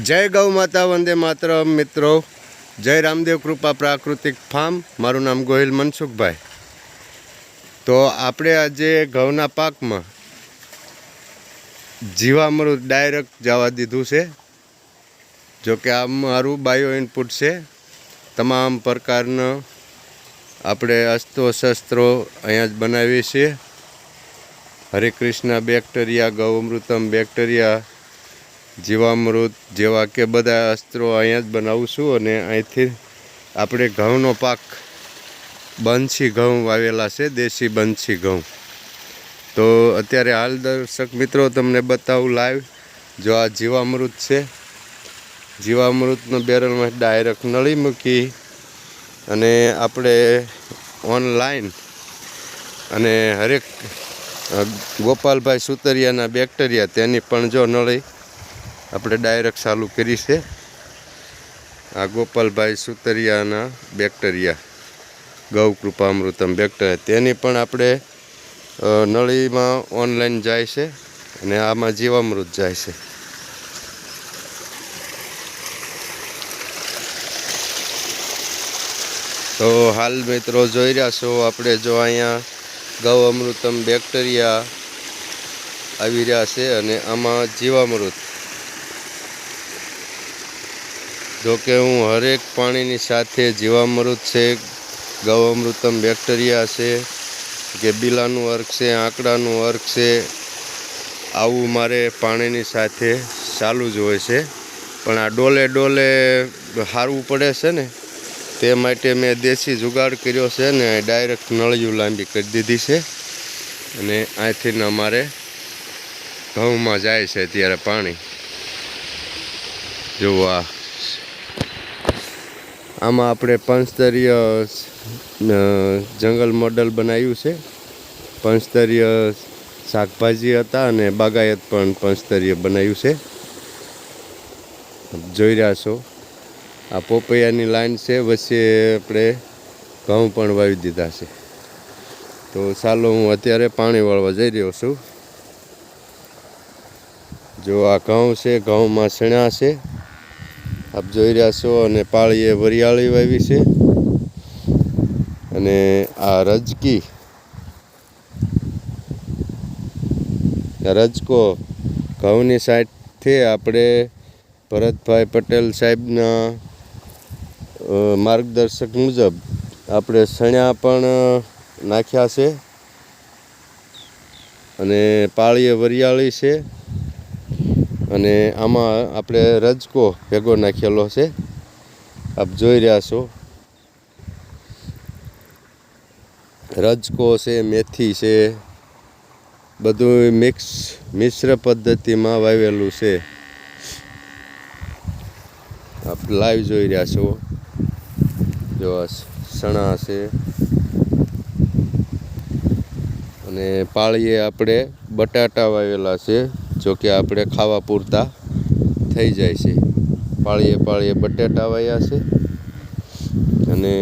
જય ગૌ માતા વંદે માતરમ મિત્રો, જય રામદેવ કૃપા પ્રાકૃતિક ફાર્મ. મારું નામ ગોહિલ મનસુખભાઈ. તો આપણે આજે ઘઉંના પાકમાં જીવામૃત ડાયરેક્ટ જવા દીધું છે. જોકે આ મારું બાયો ઇનપુટ છે. તમામ પ્રકારના આપણે અસ્ત્રો શસ્ત્રો અહીંયા જ બનાવીએ છીએ. હરિકૃષ્ણ બેક્ટેરિયા, ગૌઅમૃતમ બેક્ટેરિયા, જીવામૃત જેવા કે બધા અસ્ત્રો અહીંયા જ બનાવું છું. અને અહીંથી આપણે ઘઉંનો પાક બંસી ઘઉં વાવેલા છે, દેશી બંસી ઘઉં. તો અત્યારે હાલ દર્શક મિત્રો તમને બતાવું લાઈવ. જો આ જીવામૃત છે, જીવામૃતનો બેરલમાં ડાયરેક્ટ નળી મૂકી અને આપણે ઓનલાઈન અને હરેક ગોપાલભાઈ સુતરિયાના બેક્ટેરિયા તેની પણ જો નળી આપણે ડાયરેક્ટ ચાલુ કરી છે. આ ગોપાલભાઈ સુતરિયાના બેક્ટેરિયા, ગૌ કૃપામૃતમ બેક્ટેરિયા, તેની પણ આપણે નળીમાં ઓનલાઈન જાય છે અને આમાં જીવામૃત જાય છે. તો હાલ મિત્રો જોઈ રહ્યા છો આપણે, જો અહીંયા ગૌ અમૃતમ બેક્ટેરિયા આવી રહ્યા છે અને આમાં જીવામૃત. જોકે હું હરેક પાણીની સાથે જીવામૃત છે, ગૌ અમૃતમ બેક્ટેરિયા છે, કે બીલાનું અર્ક છે, આંકડાનું અર્ક છે, આવું મારે પાણીની સાથે ચાલુ જ હોય છે. પણ આ ડોલે ડોલે હારવું પડે છે ને, તે માટે મેં દેશી જુગાડ કર્યો છે ને ડાયરેક્ટ નળિયું લાંબી કરી દીધી છે. અને અહીંથી અમારે ઘઉંમાં જાય છે ત્યારે પાણી. જુઓ આમાં આપણે પંચસ્તરીય જંગલ મોડલ બનાવ્યું છે. પંચસ્તરીય શાકભાજી હતા અને બાગાયત પણ પંચસ્તરીય બનાવ્યું છે. જોઈ રહ્યા છો આ પોપૈયાની લાઈન છે, વચ્ચે આપણે ઘઉં પણ વાવી દીધા છે. તો ચાલો હું અત્યારે પાણી વાળવા જઈ રહ્યો છું. જો આ ઘઉં છે, ઘઉંમાં સણ્યા છે આપ જોઈ રહ્યા છો. અને પાળીએ વરિયાળી વાવી છે. અને આ રજકો ઘઉંની સાઈડથી આપણે ભરતભાઈ પટેલ સાહેબના માર્ગદર્શક મુજબ આપણે સણ્યા પણ નાખ્યા છે. અને પાળીએ વરિયાળી છે અને આમાં આપણે રજકો ભેગો નાખેલો છે, આપ જોઈ રહ્યા છો. રજકો છે, મેથી છે, બધું મિશ્ર પદ્ધતિમાં વાવેલું છે. આપ લાઈવ જોઈ રહ્યા છો. જો સણા છે અને પાળીએ આપણે બટાટા વાવેલા છે. જોકે આપણે ખાવા પૂરતા થઈ જાય છે. પાળીએ પાળીએ બટાટા વાવ્યા છે. અને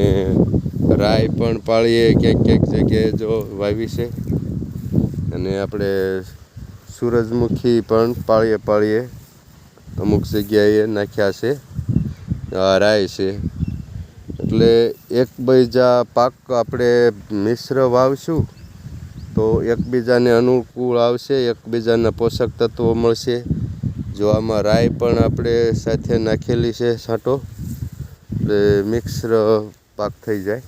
રાઈ પણ પાળીએ ક્યાંક ક્યાંક જગ્યાએ જો વાવી છે. અને આપણે સૂરજમુખી પણ પાળીએ પાળીએ અમુક જગ્યાએ નાખ્યા છે. આ રાઈ છે. એટલે એકબીજા પાક આપણે મિશ્ર વાવશું તો એકબીજાને અનુકૂળ આવશે, એકબીજાના પોષક તત્વો મળશે. જો આમાં રાઈ પણ આપણે સાથે નાખેલી છે છાંટો, એટલે મિશ્ર પાક થઈ જાય.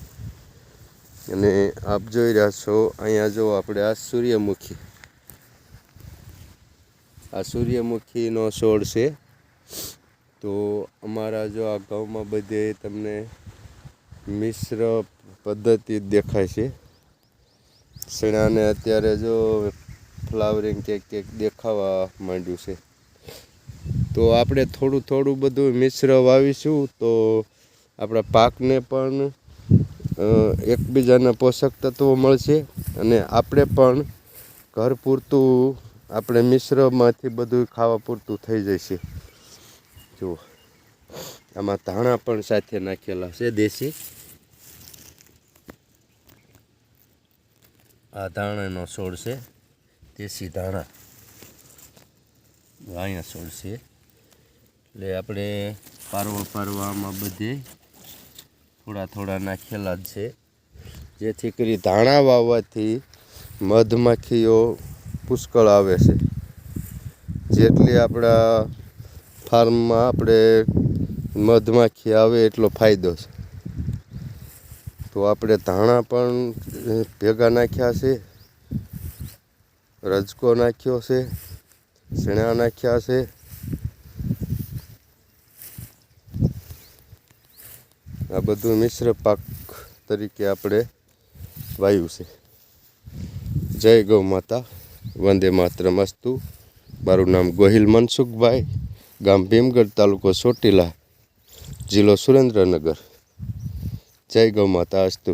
અને આપ જોઈ રહ્યા છો અહીંયા જો આપણે આ સૂર્યમુખીનો છોડ છે. તો અમારા જો આ ઘઉંમાં બધે તમને મિશ્ર પદ્ધતિ દેખાય છે. સણાને અત્યારે જો ફ્લાવરિંગ ક્યાંક દેખાવા માંડ્યું છે. તો આપણે થોડું થોડું બધું મિશ્ર વાવીશું તો આપણા પાકને પણ એકબીજાના પોષક તત્વો મળશે. અને આપણે પણ ઘર પૂરતું આપણે મિશ્રમાંથી બધું ખાવા પૂરતું થઈ જશે. જુઓ આમાં ધાણા પણ સાથે નાખેલા છે દેશી. આ ધાણાનો છોડ છે, દેશી ધાણા અહીંયા છોડ છે. એટલે આપણે પારવામાં બધે થોડા નાખેલા જ છે, જેથી કરી ધાણા વાવવાથી મધમાખીઓ પુષ્કળ આવે છે. જેટલી આપણા ફાર્મમાં આપણે મધમાખી આવે એટલો ફાયદો છે. તો આપણે ધાણા પણ ભેગા નાખ્યા છે, રજકો નાખ્યો છે, ચણા નાખ્યા છે. આ બધું મિશ્ર પાક તરીકે આપણે વાવ્યું છે. જય ગૌ માતા, વંદે માતરમ અસ્તુ. મારું નામ ગોહિલ મનસુખભાઈ, ગામ ભીમગઢ, તાલુકો ચોટીલા, જિલ્લો સુરેન્દ્રનગર. જય ગૌ માતા અસ્તુ.